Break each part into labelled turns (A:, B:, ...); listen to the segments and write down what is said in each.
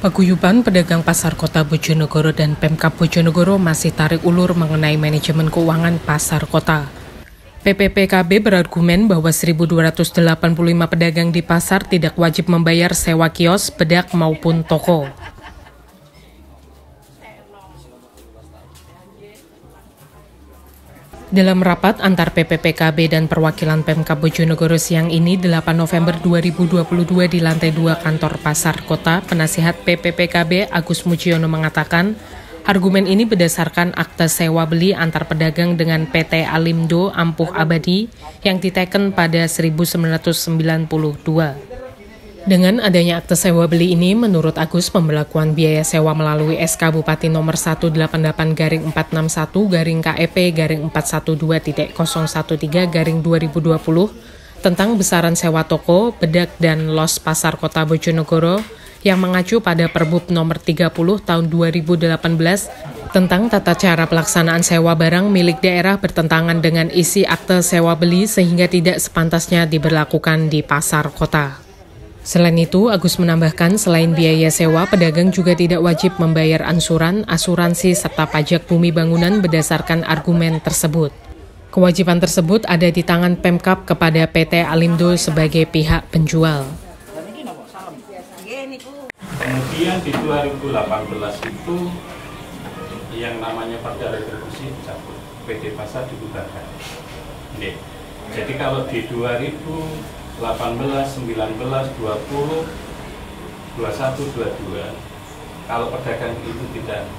A: Paguyuban pedagang pasar kota Bojonegoro dan Pemkab Bojonegoro masih tarik ulur mengenai manajemen keuangan pasar kota. PPPKB berargumen bahwa 1.285 pedagang di pasar tidak wajib membayar sewa kios, bedak maupun toko. Dalam rapat antar PPPKB dan perwakilan Pemkab Bojonegoro siang ini 8 November 2022 di lantai 2 kantor pasar kota, penasihat PPPKB Agus Mujiono mengatakan, argumen ini berdasarkan akte sewa beli antar pedagang dengan PT Alimdo Ampuh Abadi yang diteken pada 1992. Dengan adanya akte sewa beli ini, menurut Agus, pembelakuan biaya sewa melalui SK Bupati nomor 188-461-412.013-2020 tentang besaran sewa toko, bedak, dan los pasar kota Bojonegoro yang mengacu pada Perbub nomor 30 tahun 2018 tentang tata cara pelaksanaan sewa barang milik daerah bertentangan dengan isi akte sewa beli sehingga tidak sepantasnya diberlakukan di pasar kota. Selain itu, Agus menambahkan selain biaya sewa, pedagang juga tidak wajib membayar ansuran, asuransi, serta pajak bumi bangunan berdasarkan argumen tersebut. Kewajiban tersebut ada di tangan Pemkab kepada PT Alimdo sebagai pihak penjual.
B: Kemudian di 2018 itu yang namanya perda retribusi dicabut, PT Pasar dibubarkan. Jadi kalau di 2018, 19, 20, 21, 22, kalau pedagang itu tidak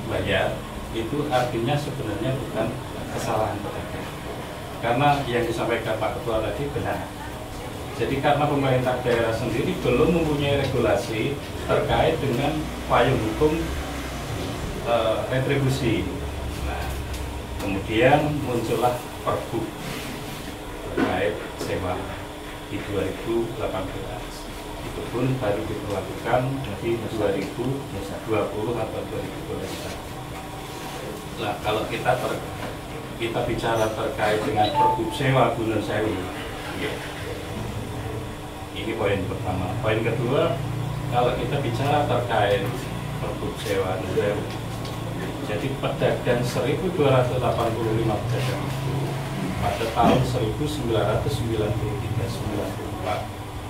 B: bayar, itu artinya sebenarnya bukan kesalahan pedagang. Karena yang disampaikan Pak Ketua tadi benar. Jadi karena pemerintah daerah sendiri belum mempunyai regulasi terkait dengan payung hukum retribusi. Nah, kemudian muncullah Perbu terkait sewa di 2018, itu pun baru diperlakukan di 2020 atau 2021. Nah, kalau kita bicara terkait dengan Pergub sewa Gunung Sewu, ya, ini poin pertama. Poin kedua, kalau kita bicara terkait Pergub sewa Gunung Sewu, jadi pedagang 1.285 pedagang itu pada tahun 1993-94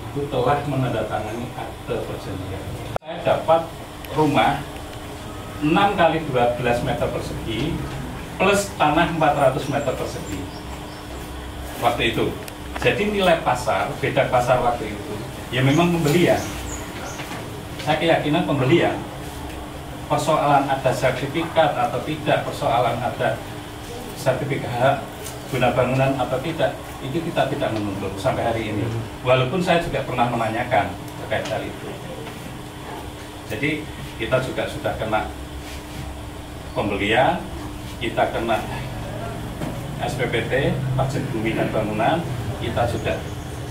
B: itu telah menandatangani akte perjanjian. Saya dapat rumah 6 kali 12 meter persegi plus tanah 400 meter persegi waktu itu. Jadi nilai pasar, beda pasar waktu itu, ya memang pembelian. Saya keyakinan pembelian. Persoalan ada sertifikat atau tidak, persoalan ada sertifikat hak guna bangunan atau tidak, itu kita tidak menuntut sampai hari ini. Walaupun saya juga pernah menanyakan terkait hal itu. Jadi kita juga sudah kena pembelian, kita kena SPPT, pajak bumi dan bangunan, kita sudah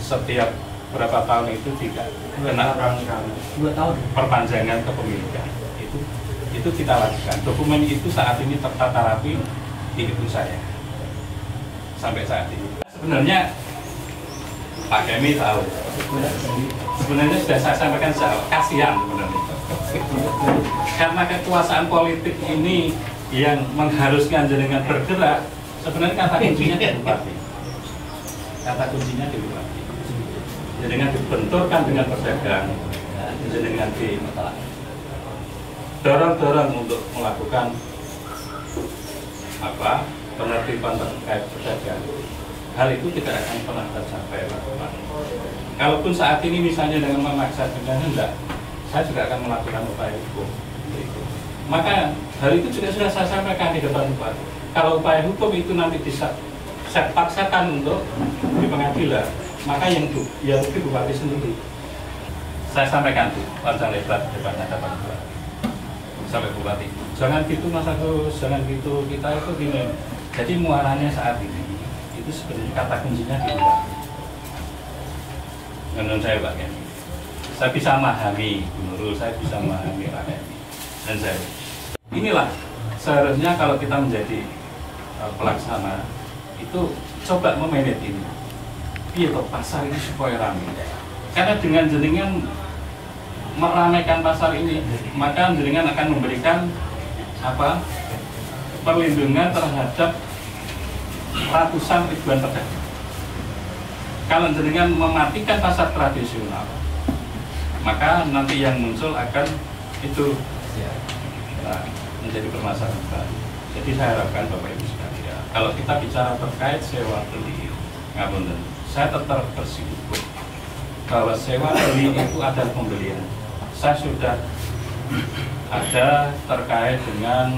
B: setiap berapa tahun itu tidak kena 2 tahun perpanjangan kepemilikan. Itu kita lakukan. Dokumen itu saat ini tertata rapi di ibu saya. Sampai saat ini. Sebenarnya Pak Kemi tahu. Sebenarnya sudah saya sampaikan kasihan sebenarnya. Karena kekuasaan politik ini yang mengharuskan jenengan bergerak, sebenarnya kata kuncinya di bupati. Kata kuncinya di bupati. Jenengan dibenturkan dengan pedagang, jenengan dorong untuk melakukan penertiban terkait pedagang. Hal itu tidak akan pernah tercapai, Pak. Kalaupun saat ini misalnya dengan memaksa dengan enggak, saya juga akan melakukan upaya hukum. Maka hal itu juga sudah saya sampaikan di depan Bupati. Kalau upaya hukum itu nanti bisa saya paksakan untuk di pengadilan, maka yang itu Bupati sendiri. Saya sampaikan tuh panjang lebar depannya dapat Bupati. Sampai Bupati, jangan gitu Mas Agus, jangan gitu, kita itu gini. Jadi muaranya saat ini itu sebenarnya kata kuncinya di luar. Menurut saya Pak Kemi, saya bisa memahami Bu Nurul, saya bisa memahami Pak Kemi, dan saya inilah seharusnya kalau kita menjadi pelaksana itu coba memanage ini. Iya toh pasar ini supaya ramai. Karena dengan jenengan meramaikan pasar ini, maka jenengan akan memberikan perlindungan terhadap ratusan ribuan pedagang. Kalau jenengan mematikan pasar tradisional, maka nanti yang muncul akan itu menjadi permasalahan baru. Jadi saya harapkan Bapak Ibu sekalian, kalau kita bicara terkait sewa beli, saya tetap bersyukur bahwa sewa beli itu adalah pembelian. Saya sudah ada terkait dengan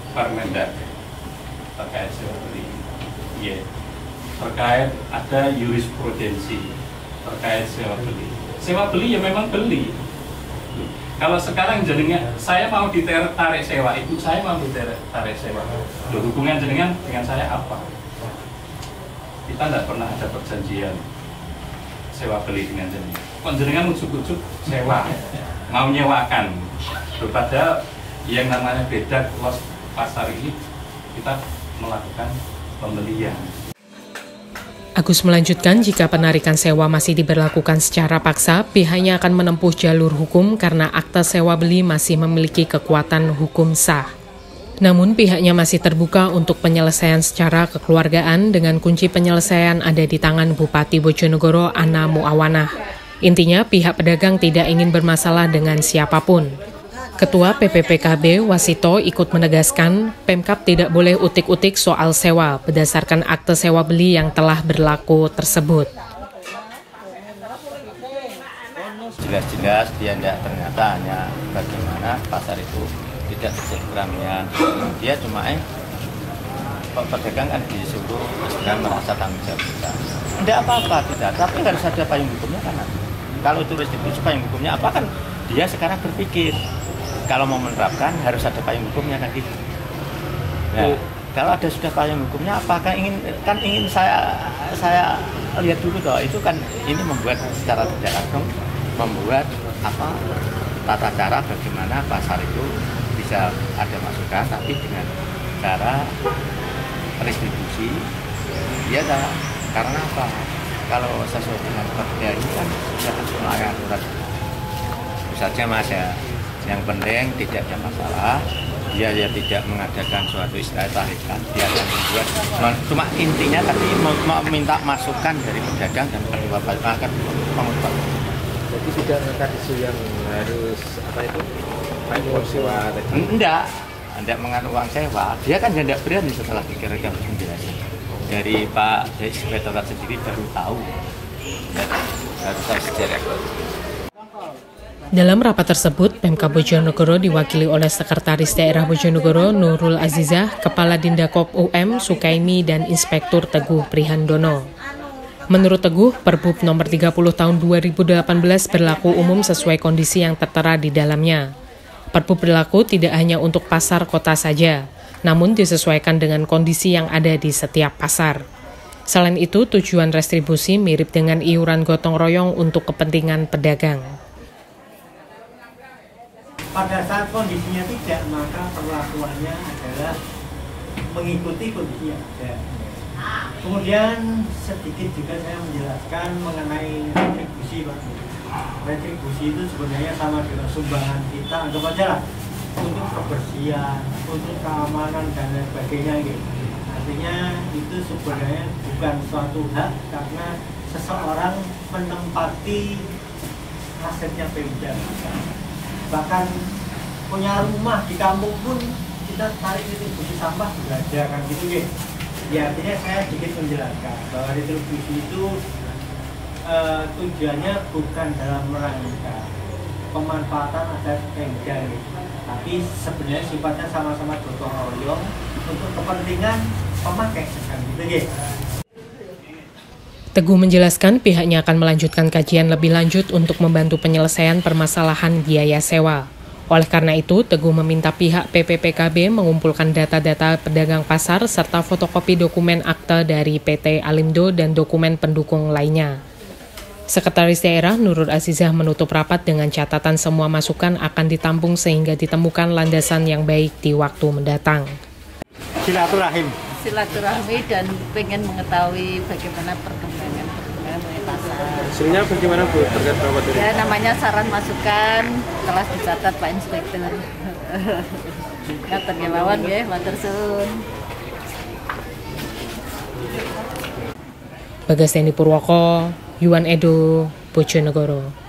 B: Permendag terkait sewa beli, terkait ada jurisprudensi terkait sewa beli. Sewa beli ya memang beli. Kalau sekarang jenengan, saya mau ditarik sewa, ibu saya mau ditarik sewa. Loh, hubungan jenengan dengan saya apa? Kita tidak pernah ada perjanjian sewa beli dengan jenengan. Kok jenengan ujuk-ujuk sewa, mau nyewakan. Loh, padahal yang namanya beda los pasar ini kita melakukan pembelian.
A: Agus melanjutkan, jika penarikan sewa masih diberlakukan secara paksa, pihaknya akan menempuh jalur hukum karena akta sewa beli masih memiliki kekuatan hukum sah. Namun pihaknya masih terbuka untuk penyelesaian secara kekeluargaan dengan kunci penyelesaian ada di tangan Bupati Bojonegoro Ana Muawanah. Intinya pihak pedagang tidak ingin bermasalah dengan siapapun. Ketua PPPKB Wasito ikut menegaskan Pemkab tidak boleh utik-utik soal sewa berdasarkan akte sewa beli yang telah berlaku tersebut.
C: Jelas-jelas dia ternyata hanya bagaimana pasar itu tidak terjadi keramaian. Dia cuma pedagang kan disuruh dengan merasa tanggung jawab kita. Tidak apa-apa tidak, tapi harus ada payung hukumnya kan. Kalau itu restitusi payung hukumnya apa kan dia sekarang berpikir. Kalau mau menerapkan harus ada payung hukumnya kan gitu. Nah, kalau ada sudah payung hukumnya, apakah ingin saya lihat dulu toh itu kan ini membuat secara tidak langsung membuat tata cara bagaimana pasar itu bisa ada masukan tapi dengan cara restitusi. Ya karena apa? Kalau sesuatu dengan perda ini kan sudah sesuai aturan. Saja Mas ya. Yang penting tidak ada masalah, dia tidak mengadakan suatu istilah tarikan, dia akan membuat, cuma intinya tadi meminta masukan dari pedagang dan kedua akan pengusaha.
D: Jadi tidak ada isu yang harus uang sewa tadi?
C: Tidak mengenai uang sewa, dia kan tidak berani setelah dikira-kira penjelasan dari Pak Inspektorat sendiri baru tahu, baru tahu sejarah.
A: Dalam rapat tersebut, Pemkab Bojonegoro diwakili oleh Sekretaris Daerah Bojonegoro Nurul Azizah, Kepala Dindakop UM Sukaimi, dan Inspektur Teguh Prihandono. Menurut Teguh, Perbup nomor 30 tahun 2018 berlaku umum sesuai kondisi yang tertera di dalamnya. Perbup berlaku tidak hanya untuk pasar kota saja, namun disesuaikan dengan kondisi yang ada di setiap pasar. Selain itu, tujuan restribusi mirip dengan iuran gotong royong untuk kepentingan pedagang.
E: Pada saat kondisinya tidak, maka perlakuannya adalah mengikuti kondisi yang ada. Kemudian sedikit juga saya menjelaskan mengenai retribusi, Pak. Retribusi itu sebenarnya sama dengan sumbangan kita, anggap aja lah, untuk kebersihan, untuk keamanan dan lain sebagainya gitu. Artinya itu sebenarnya bukan suatu hak karena seseorang menempati asetnya Pemda. Bahkan punya rumah di kampung pun kita tarik retribusi sampah juga ada kan gitu ya. Ya artinya saya sedikit menjelaskan bahwa retribusi itu tujuannya bukan dalam rangka pemanfaatan aset Pemda gitu. Tapi sebenarnya sifatnya sama-sama gotong royong untuk kepentingan pemakai kan gitu ya.
A: Teguh menjelaskan pihaknya akan melanjutkan kajian lebih lanjut untuk membantu penyelesaian permasalahan biaya sewa. Oleh karena itu, Teguh meminta pihak PPPKB mengumpulkan data-data pedagang pasar serta fotokopi dokumen akta dari PT Alindo dan dokumen pendukung lainnya. Sekretaris Daerah Nurul Azizah menutup rapat dengan catatan semua masukan akan ditampung sehingga ditemukan landasan yang baik di waktu mendatang.
E: Silaturahim
F: dan pengen mengetahui bagaimana perkembangan pasar.
D: Hasilnya bagaimana Bu terkait perawat ini?
F: Ya namanya saran masukan, telah dicatat Pak Inspektur. Ngatur kemawon nggih, matur suwun.
A: Bagas Teni Purwoko, Yuan Edo, Bojonegoro.